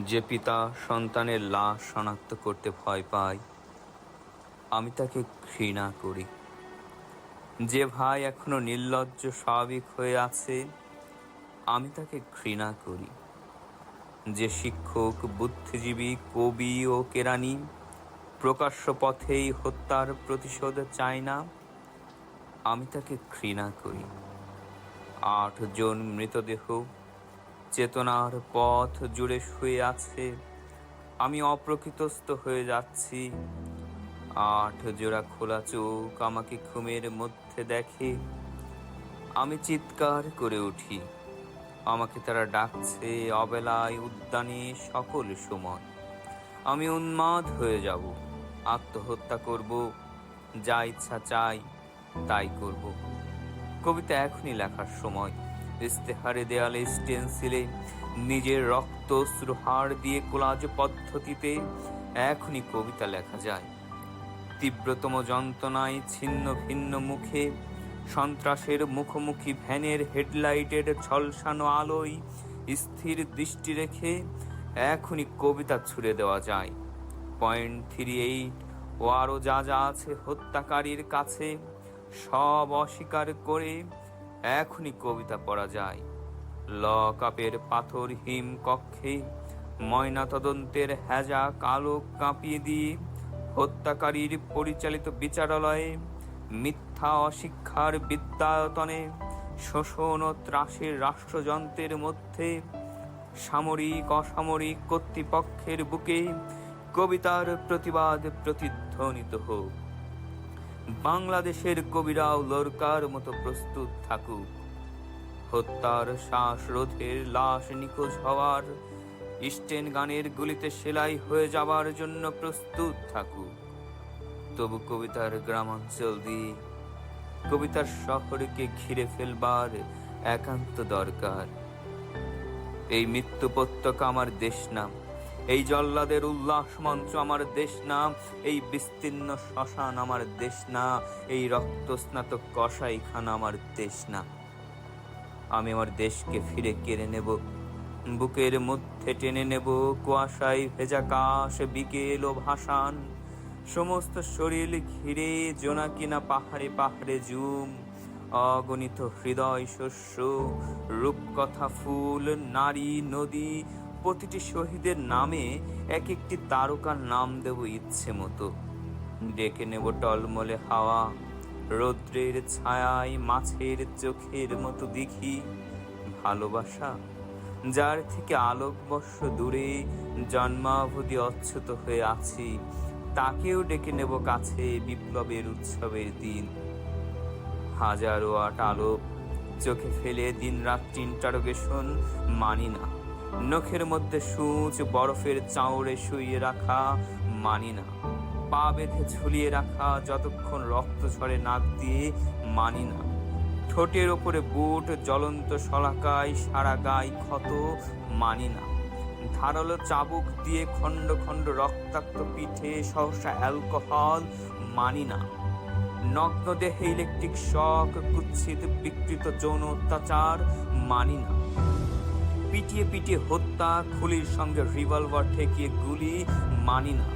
যে পিতা সন্তানের লাশ শনাক্ত করতে ভয় পায়, আমি তাকে ঘৃণা করি। যে ভাই এখনো নির্লজ্জ স্বাভাবিক হয়ে আছে, আমি তাকে ঘৃণা করি। যে শিক্ষক, বুদ্ধিজীবী, কবি ও কেরানি প্রকাশ্য পথেই হত্যার প্রতিশোধ চায় না, আমি তাকে ঘৃণা করি। 8 জন মৃতদেহ চেতনার পথ জুড়ে শুয়ে আছে, আমি অপ্রকৃতস্থ হয়ে যাচ্ছি। 8 জোড়া খোলা চোখ আমাকে ঘুমের মধ্যে দেখে, আমি চিৎকার করে উঠি। আমাকে তারা ডাকছে অবেলায়, উদ্যানে, সকল সময়। আমি উন্মাদ হয়ে যাব, আত্মহত্যা করব, যা ইচ্ছা চাই তাই করব। কবিতা এখনই লেখার সময়। ইস্তেহারে, দেয়ালে, স্টেন্সিলে, নিজের রক্তশ্রু হাড় দিয়ে কোলাজ পদ্ধতিতে এখনই কবিতা লেখা যায়। তীব্রতম যন্ত্রণায় ছিন্ন ভিন্ন মুখে, সন্ত্রাসের মুখোমুখি ভ্যানের হেডলাইটের ঝলসানো আলোয় স্থির দৃষ্টি রেখে এখনই কবিতা ছুড়ে দেওয়া যায়। 38 ও আরো যা যা আছে হত্যাকারীর কাছে, সব অস্বীকার করে এখনই কবিতা পড়া যায়। লকআপের পাথরহীন কক্ষে ময়নাতদন্তের হ্যাজা কালো কাঁপিয়ে দিয়ে, হত্যাকারীর পরিচালিত বিচারালয়ে, মিথ্যা অশিক্ষার বিদ্যায়তনে, শোষণ ও ত্রাসের রাষ্ট্রযন্ত্রের মধ্যে, সামরিক অসামরিক কর্তৃপক্ষের বুকে কবিতার প্রতিবাদ প্রতিধ্বনিত হোক। বাংলাদেশের কবিরাও লোরকার মতো প্রস্তুত থাকুক। হত্যার শ্বাসরোধের লাশ নিখোঁজ হওয়ার, স্টেন গানের গুলিতে সেলাই হয়ে যাবার জন্য প্রস্তুত থাকুক। তবু কবিতার গ্রামাঞ্চল দিয়ে কবিতার শহরকে ঘিরে ফেলবার একান্ত দরকার। এই মৃত্যুপত্যকা আমার দেশ না, এই জল্লাদের উল্লাস মঞ্চ আমার দেশ না, এই বিস্তীর্ণ শ্মশান আমার দেশ না, এই রক্তস্নাত কসাইখানা আমার দেশ না। আমি আমার দেশকে ফিরে কেড়ে নেব, বুকের মধ্যে টেনে নেব কুয়াশায় ভেজা কাশ, বিকেল ও ভাসান, সমস্ত শরীর ঘিরে জোনাকিনা পাহাড়ে পাহাড়ে জুম, অগণিত হৃদয় শস্য, রূপকথা ফুল, নারী, নদী, প্রতিটি শহীদের নামে এক একটি তারকার নাম দেব ইচ্ছে মতো। ডেকে নেব টলমলে হাওয়া, রৌদ্রের ছায়ায় মাছের চোখের মতো দেখি ভালোবাসা, যার থেকে আলোকবর্ষ দূরে জন্মাবধি অচ্যুত হয়ে আছি, তাকেও ডেকে নেব কাছে বিপ্লবের উৎসবের দিন। হাজারো আট আলো চোখে ফেলে দিন রাত্রি ইন্টারোগেশন মানি না, নখের মধ্যে সূচ বরফের চাউড়ে শুইয়ে রাখা মানি না, পা বেঁধে ঝুলিয়ে রাখা যতক্ষণ রক্ত ঝরে নাক দিয়ে মানি না, ঠোঁটের ওপরে বুট জ্বলন্ত শলাকায় সারা গায়ে ক্ষত মানি না, ধারালো চাবুক দিয়ে খণ্ড খণ্ড রক্তাক্ত পিঠে সহসা অ্যালকোহল মানি না, নগ্ন দেহে ইলেকট্রিক শক, কুৎসিত বিকৃত যৌন অত্যাচার মানি না, পিটিয়ে পিটিয়ে হত্যা, খুলির সঙ্গে রিভলভার ঠেকিয়ে গুলি মানি না।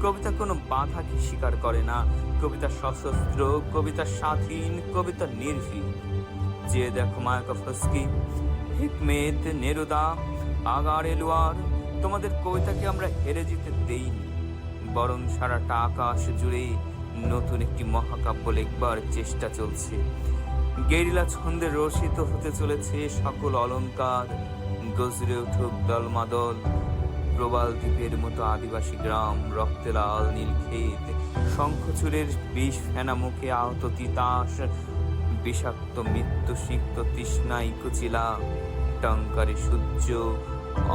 কবিতা কোনো বাধাকে স্বীকার করে না, কবিতা সশস্ত্র, কবিতা স্বাধীন, কবিতা নির্ভীক। যে দেখো মায়াকভস্কি, হিকমেত, নেরুদা, আগার এলওয়ার, তোমাদের কবিতাকে আমরা হেরে যেতে দেইনি, বরং সারাটা আকাশ জুড়ে নতুন একটি মহাকাব্য লেখবার চেষ্টা চলছে। গেরিলা ছন্দে রচিত হতে চলেছে সকল অলঙ্কার, গজরে উঠুক দলমাদল, প্রবাল দ্বীপের মতো আদিবাসী গ্রাম, রক্তে লাল নীল ক্ষেত, শঙ্খচূড়ের বিষ ফেনা মুখে আহত তিতাস, বিষাক্ত মৃত্যু সিক্ত তৃষ্ণাই কুচিলা, টঙ্কারে সূর্য,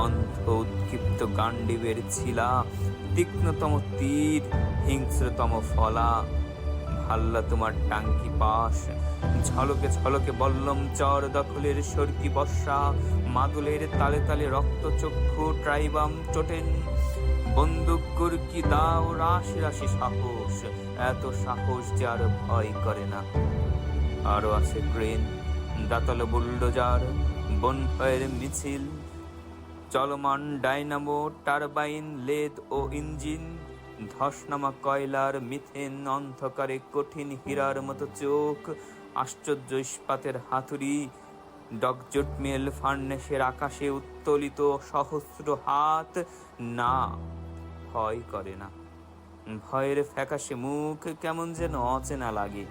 অন্ধ উৎক্ষিপ্ত গান্ডীবের ছিলা, তীক্ষ্ণতম তীর, হিংস্রতম ফলা, ভাল্লা তোমার টাঙ্কি পাশ, ঝলকে ঝলকে বল্লম চর দখলের সর্কি বর্ষা, মাদুলের তালে তালে রক্ত চক্ষু ট্রাইবাম টোটেন, বন্দুক গুরকি দাও, রাশি রাশি সাহস, এত সাহস যে আর ভয় করে না। আরো আছে ক্রেন, দাতালো বুলডোজার, বনফায়ার মিছিল, চলমান ডাইনামো, টারবাইন, লেদ ও ইঞ্জিন, ধসনামা কয়লার মিথেন, অন্ধকারে কঠিন হীরার মতো চোখ, আশ্চর্য ইস্পাতের হাতুড়ি, ডগজট মিল ফার্নেসের আকাশে উত্তোলিত সহস্র হাত। না, ভয় করে না। ভয়ের ফ্যাকাশে মুখ কেমন যেন অচেনা লাগে।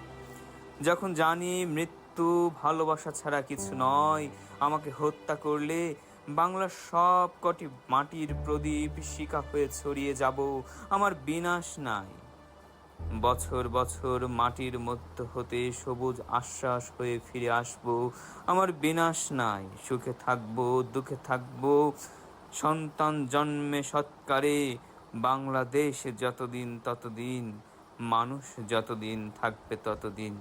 যখন জানি মৃত্যু ভালোবাসা ছাড়া কিছু নয়, আমাকে হত্যা করলে বাংলার সব কটি মাটির প্রদীপ শিখা হয়ে ছড়িয়ে যাব। আমার বিনাশ নাই। বছর বছর মাটির মধ্য হতে সবুজ আশ্বাস হয়ে ফিরে আসব। আমার বিনাশ নাই। সুখে থাকবো, দুঃখে থাকবো, সন্তান জন্মে সৎকারে। বাংলাদেশ যতদিন ততদিন, মানুষ যতদিন থাকবে ততদিন।